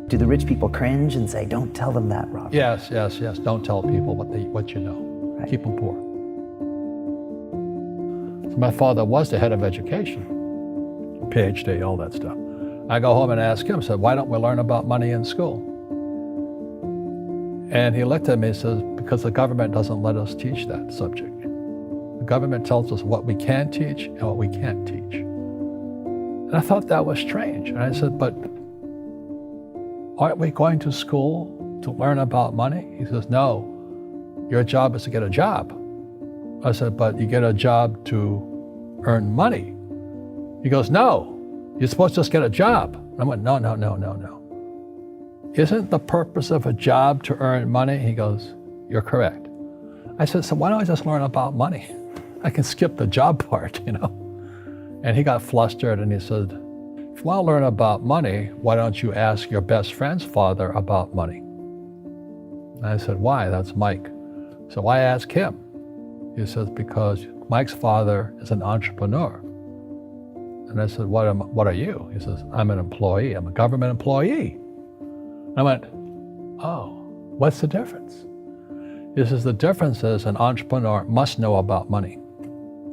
Do the rich people cringe and say, don't tell them that, Robert? Yes. Don't tell people what you know. Right. Keep them poor. So my father was the head of education, PhD, all that stuff. I go home and ask him, said, why don't we learn about money in school? And he looked at me and says, because the government doesn't let us teach that subject. The government tells us what we can teach and what we can't teach. And I thought that was strange. And I said, but aren't we going to school to learn about money? He says, no, your job is to get a job. I said, but you get a job to earn money. He goes, no, you're supposed to just get a job. I went, no. Isn't the purpose of a job to earn money? He goes, you're correct. I said, so why don't I just learn about money? I can skip the job part, you know? And he got flustered and he said, if you want to learn about money, why don't you ask your best friend's father about money? And I said, why? That's Mike. So I asked him. He says, because Mike's father is an entrepreneur. And I said, what are you? He says, I'm an employee. I'm a government employee. I went, oh, what's the difference? He says, the difference is an entrepreneur must know about money,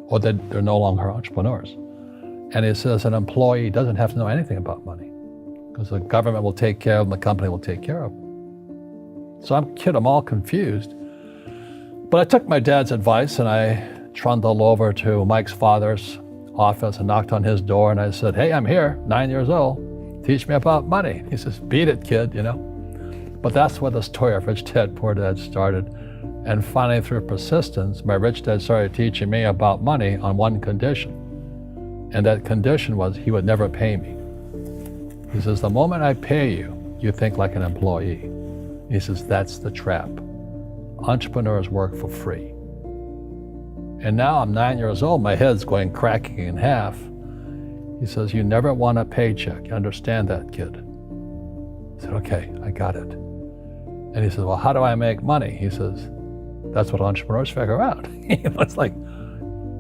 or they're no longer entrepreneurs. And he says an employee doesn't have to know anything about money, because the government will take care of them, the company will take care of them. So I'm all confused. But I took my dad's advice and I trundled over to Mike's father's office and knocked on his door and I said, hey, I'm here, 9 years old. Teach me about money. He says, beat it, kid, you know. But that's where the story of Rich Dad, Poor Dad started. And finally, through persistence, my rich dad started teaching me about money on one condition. And that condition was he would never pay me. He says, the moment I pay you, you think like an employee. He says, that's the trap. Entrepreneurs work for free. And now I'm 9 years old, my head's going cracking in half. He says, you never want a paycheck. You understand that, kid? I said, okay, I got it. And he says, well, how do I make money? He says, that's what entrepreneurs figure out. It's like,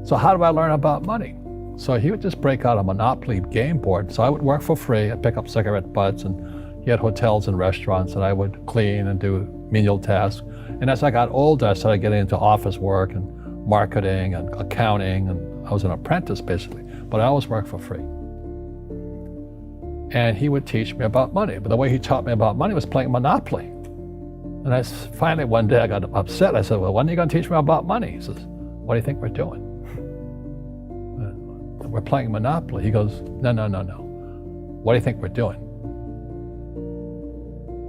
so how do I learn about money? So he would just break out a Monopoly game board. So I would work for free. I'd pick up cigarette butts, and he had hotels and restaurants, and I would clean and do menial tasks. And as I got older, I started getting into office work and marketing and accounting, and I was an apprentice basically, but I always worked for free. And he would teach me about money, but the way he taught me about money was playing Monopoly. And finally one day I got upset. I said, well, when are you going to teach me about money? He says, what do you think we're doing? We're playing Monopoly. He goes, no. What do you think we're doing?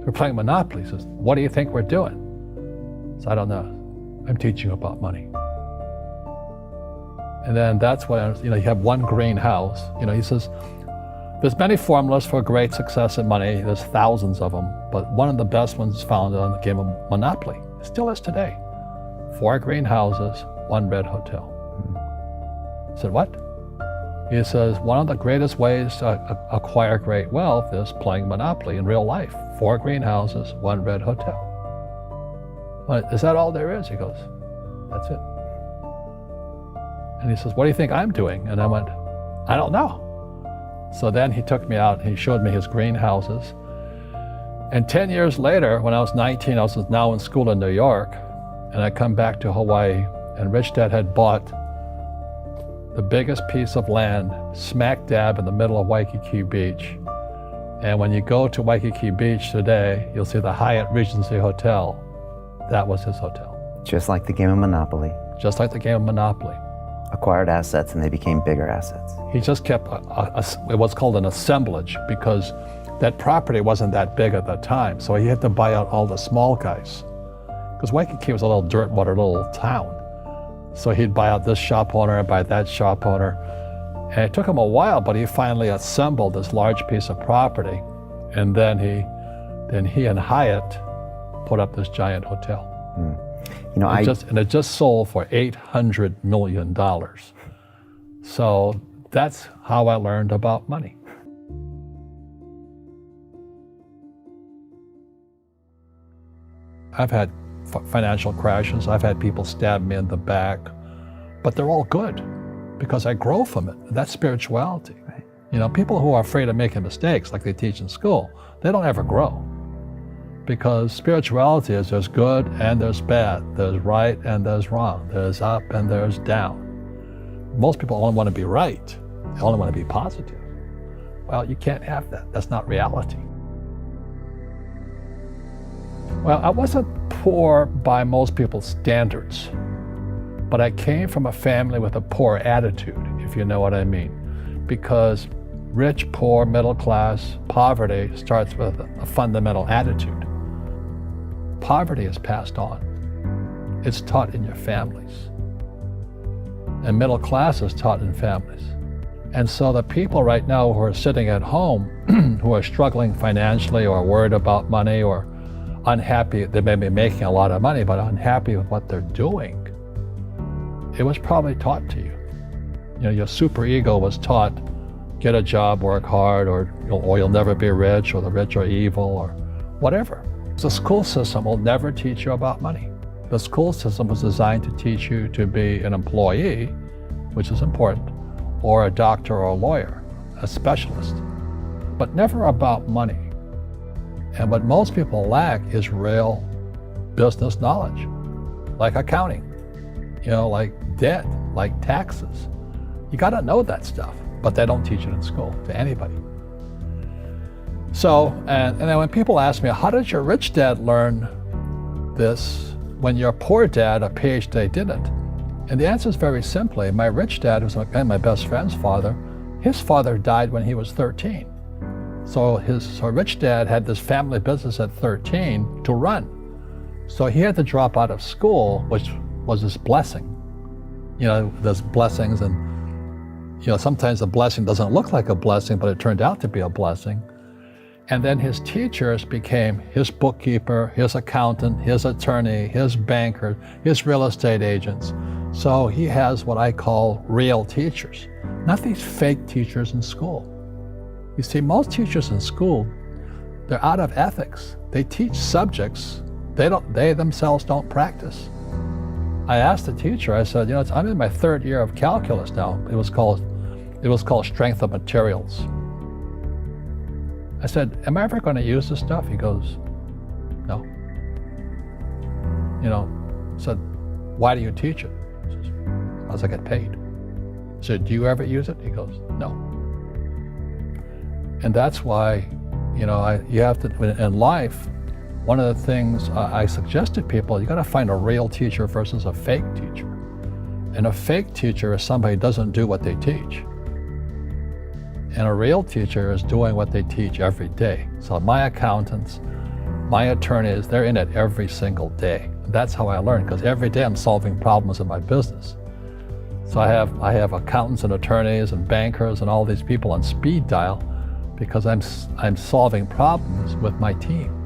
We're playing Monopoly. He says, what do you think we're doing? So I don't know. I'm teaching you about money. And then that's when, you have one greenhouse. He says, there's many formulas for great success in money. There's thousands of them, but one of the best ones is found on the game of Monopoly. It still is today. 4 greenhouses, 1 red hotel. I said, what? He says, one of the greatest ways to acquire great wealth is playing Monopoly in real life. 4 greenhouses, 1 red hotel. Well, is that all there is? He goes, that's it. And he says, what do you think I'm doing? And I went, I don't know. So then he took me out and he showed me his greenhouses. And 10 years later, when I was 19, I was now in school in New York, and I come back to Hawaii, and Rich Dad had bought the biggest piece of land smack dab in the middle of Waikiki Beach. And when you go to Waikiki Beach today, you'll see the Hyatt Regency Hotel. That was his hotel. Just like the game of Monopoly. Just like the game of Monopoly. Acquired assets and they became bigger assets. He just kept what's called an assemblage, because that property wasn't that big at that time. So he had to buy out all the small guys. Because Waikiki was a little dirt water little town. So he'd buy out this shop owner and buy that shop owner. And it took him a while, but he finally assembled this large piece of property. And then he and Hyatt put up this giant hotel. And it just sold for $800 million. So that's how I learned about money. I've had financial crashes. I've had people stab me in the back, but they're all good because I grow from it. That's spirituality. Right. People who are afraid of making mistakes, like they teach in school, they don't ever grow. Because spirituality is there's good and there's bad, there's right and there's wrong, there's up and there's down. Most people only want to be right, they only want to be positive. Well, you can't have that. That's not reality. Well, I wasn't poor by most people's standards, but I came from a family with a poor attitude, if you know what I mean. Because rich, poor, middle class, poverty starts with a fundamental attitude. Poverty is passed on. It's taught in your families. And middle class is taught in families. And so the people right now who are sitting at home, who are struggling financially or worried about money or unhappy, they may be making a lot of money, but unhappy with what they're doing, it was probably taught to you. Your super ego was taught, get a job, work hard, or you'll never be rich, or the rich are evil, or whatever. The school system will never teach you about money. The school system was designed to teach you to be an employee, which is important, or a doctor or a lawyer, a specialist, but never about money. And what most people lack is real business knowledge, like accounting, like debt, like taxes. You got to know that stuff, but they don't teach it in school to anybody. So, and then when people ask me, how did your rich dad learn this when your poor dad, a PhD, didn't? And the answer is very simply, my rich dad, who's my best friend's father, his father died when he was 13. So his rich dad had this family business at 13 to run. So he had to drop out of school, which was his blessing. There's blessings, and sometimes the blessing doesn't look like a blessing, but it turned out to be a blessing. And then his teachers became his bookkeeper, his accountant, his attorney, his banker, his real estate agents. So he has what I call real teachers, not these fake teachers in school. You see, most teachers in school, they're out of ethics. They teach subjects they themselves don't practice. I asked the teacher, I said, I'm in my third year of calculus now. It was called strength of materials. I said, am I ever going to use this stuff? He goes, no. I said, why do you teach it? He says, because I get paid. I said, do you ever use it? He goes, no. And that's why, you have to, in life, one of the things I suggest to people, you got to find a real teacher versus a fake teacher. And a fake teacher is somebody who doesn't do what they teach. And a real teacher is doing what they teach every day. So my accountants, my attorneys, they're in it every single day. That's how I learn, because every day I'm solving problems in my business. So I have accountants and attorneys and bankers and all these people on speed dial because I'm solving problems with my team.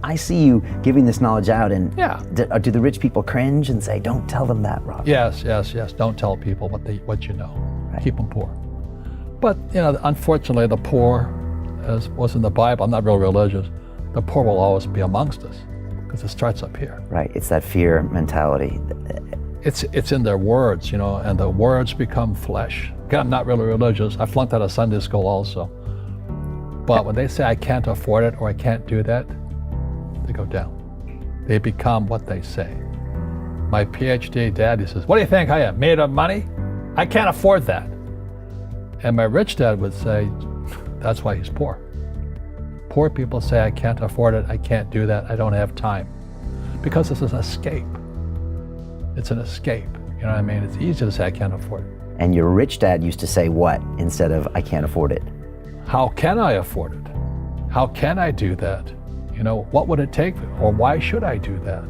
I see you giving this knowledge out, and yeah. Do the rich people cringe and say, don't tell them that, Rob? Yes. Don't tell people what you know. Right. Keep them poor. But, unfortunately, the poor, as was in the Bible, I'm not real religious, the poor will always be amongst us because it starts up here. Right, it's that fear mentality. It's in their words, and the words become flesh. Again, I'm not really religious. I flunked out of Sunday school also. But when they say I can't afford it or I can't do that, they go down. They become what they say. My PhD daddy says, what do you think I am, made of money? I can't afford that. And my rich dad would say, that's why he's poor. Poor people say, I can't afford it, I can't do that, I don't have time. Because it's an escape. It's an escape, you know what I mean? It's easy to say, I can't afford it. And your rich dad used to say what instead of, I can't afford it? How can I afford it? How can I do that? What would it take, or why should I do that?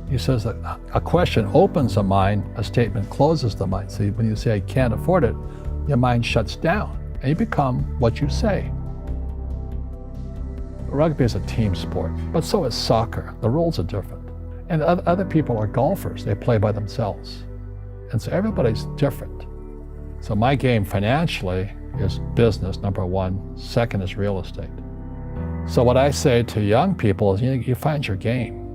He says that a question opens the mind, a statement closes the mind. So when you say, I can't afford it, your mind shuts down and you become what you say. Rugby is a team sport, but so is soccer. The rules are different. And other people are golfers. They play by themselves. And so everybody's different. So my game financially is business, number one. Second is real estate. So what I say to young people is, you find your game.